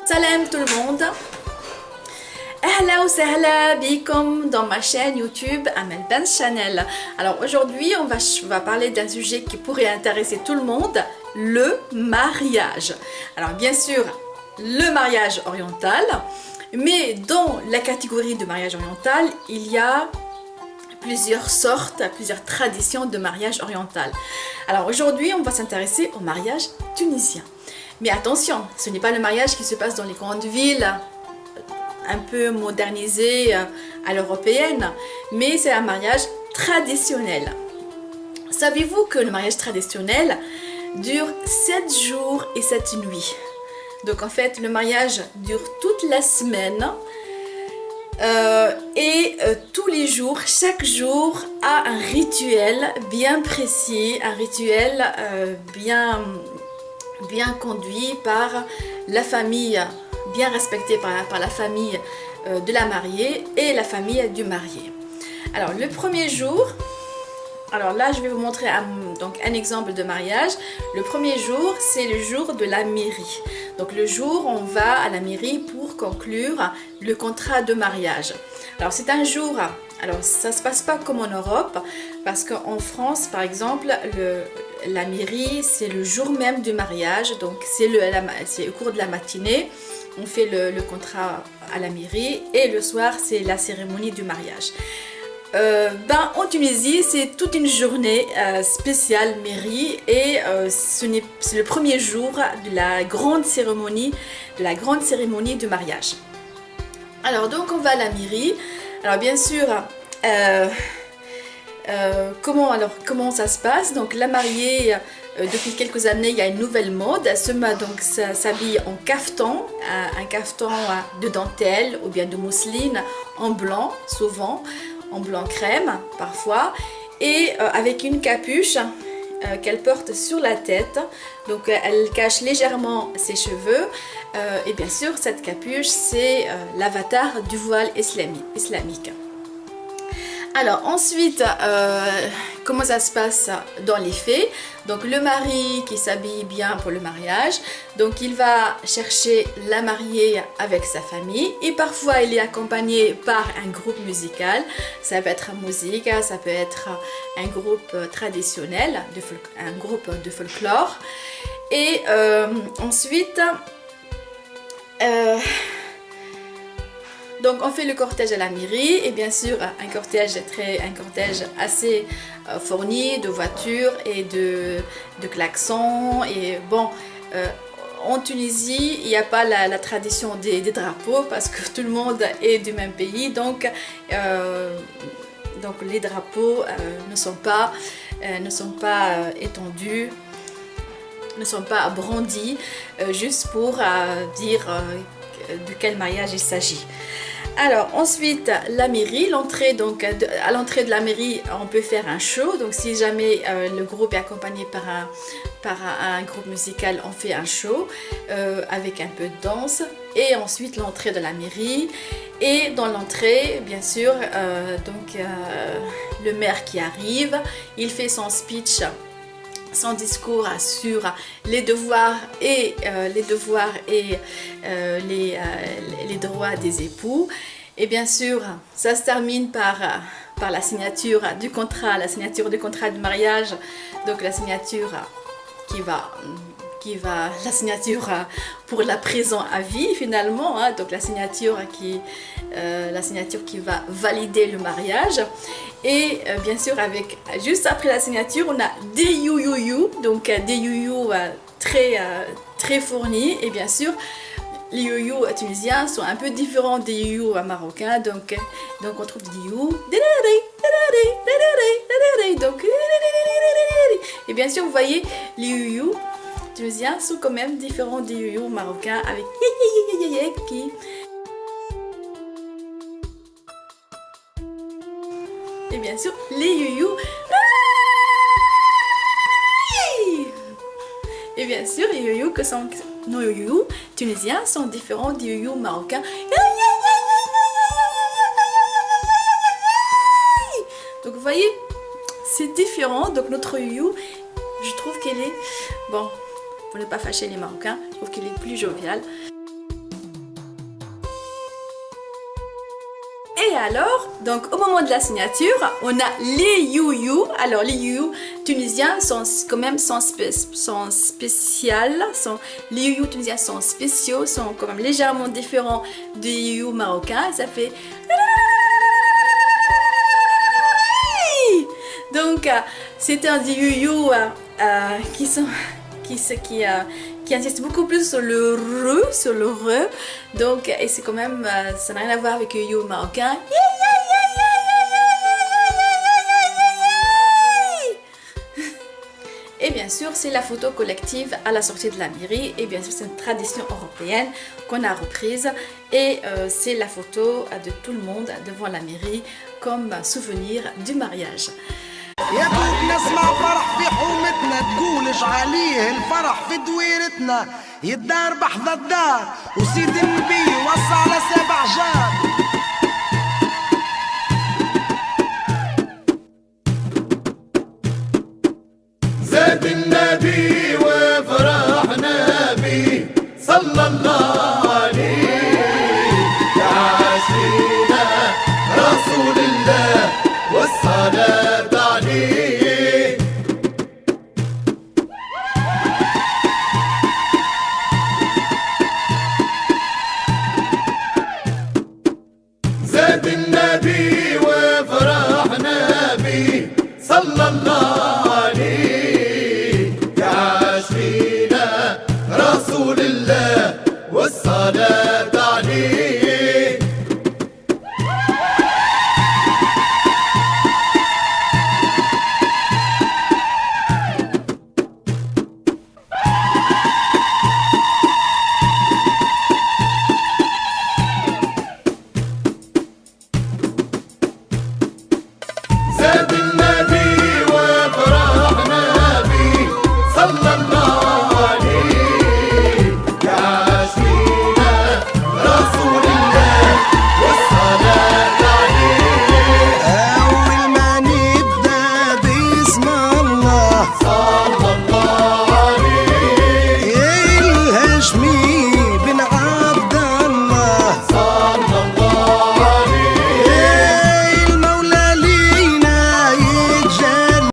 Salam tout le monde. Ahla ou sahla bikum dans ma chaîne YouTube Amel Ben Channel. Alors aujourd'hui on va parler d'un sujet qui pourrait intéresser tout le monde, le mariage. Alors bien sûr le mariage oriental, mais dans la catégorie de mariage oriental il y a plusieurs sortes, plusieurs traditions de mariage oriental. Alors aujourd'hui on va s'intéresser au mariage tunisien. Mais attention, ce n'est pas le mariage qui se passe dans les grandes villes, un peu modernisé à l'européenne, mais c'est un mariage traditionnel. Savez-vous que le mariage traditionnel dure 7 jours et 7 nuits? Donc en fait, le mariage dure toute la semaine tous les jours, chaque jour a un rituel bien précis, un rituel bien conduit par la famille, bien respecté par la famille de la mariée et la famille du marié. Alors le premier jour, alors là je vais vous montrer un exemple de mariage. Le premier jour c'est le jour de la mairie. Donc le jour on va à la mairie pour conclure le contrat de mariage. Alors c'est un jour, alors ça se passe pas comme en Europe, parce qu'en France par exemple la mairie c'est le jour même du mariage, donc c'est au cours de la matinée. On fait le contrat à la mairie et le soir c'est la cérémonie du mariage. En Tunisie c'est toute une journée spéciale mairie et c'est le premier jour de la grande cérémonie du mariage. Alors donc on va à la mairie. Alors bien sûr comment ça se passe? Donc la mariée depuis quelques années il y a une nouvelle mode. Elle s'habille en caftan, un caftan de dentelle ou bien de mousseline en blanc, souvent en blanc crème parfois, et avec une capuche qu'elle porte sur la tête. Donc elle cache légèrement ses cheveux et bien sûr cette capuche c'est l'avatar du voile islamique. Alors ensuite, comment ça se passe dans les faits? Donc le mari qui s'habille bien pour le mariage, donc il va chercher la mariée avec sa famille et parfois il est accompagné par un groupe musical. Ça peut être musique, ça peut être un groupe traditionnel, un groupe de folklore. Et ensuite... donc on fait le cortège à la mairie et bien sûr un cortège assez fourni de voitures et de klaxons. Et bon, en Tunisie il n'y a pas la tradition des drapeaux parce que tout le monde est du même pays, donc les drapeaux ne sont pas étendus, ne sont pas brandis juste pour dire de quel mariage il s'agit. Alors ensuite la mairie, à l'entrée de la mairie on peut faire un show. Donc si jamais le groupe est accompagné par un groupe musical, on fait un show avec un peu de danse. Et ensuite l'entrée de la mairie, et dans l'entrée bien sûr le maire qui arrive, il fait son speech, son discours sur les devoirs et les droits des époux. Et bien sûr ça se termine par la signature du contrat, de mariage. Donc la signature la signature pour la prison à vie finalement, hein. Donc la signature qui va valider le mariage. Et bien sûr juste après la signature on a des you, donc des you très fournis. Et bien sûr les you tunisiens sont un peu différents des you marocains, donc on trouve des you donc, et bien sûr vous voyez les you tunisiens sont quand même différents des you marocains avec qui. Et bien sûr les you et bien sûr les you nos you tunisiens sont différents des you marocains. Donc vous voyez c'est différent. Donc notre you, je trouve qu'elle est, bon, pour ne pas fâcher les Marocains, je trouve qu'elle est plus joviale. alors, donc au moment de la signature, on a les you-you. Alors les you-you tunisiens sont quand même sont spéciales. Les you-you tunisiens sont spéciaux, sont quand même légèrement différents des you-you marocains. Ça fait... Donc c'est un des you-you qui insiste beaucoup plus sur le re, donc et c'est quand même ça n'a rien à voir avec le yo marocain. Et bien sûr, c'est la photo collective à la sortie de la mairie. Et bien sûr, c'est une tradition européenne qu'on a reprise. Et c'est la photo de tout le monde devant la mairie comme souvenir du mariage. يا دوب نسمع فرح في حومتنا تقول اجعليه الفرح في دويرتنا يدار بحذا الدار وسيد النبي وصى على 7 جار زاد النبي وفرحنا بيه صلى الله عليه يا عاشقنا رسول الله والصلاة عليه زاد النبي وفرحنا بيه صلى الله عليه يا عاشقنا رسول الله والصلاة عليه زاد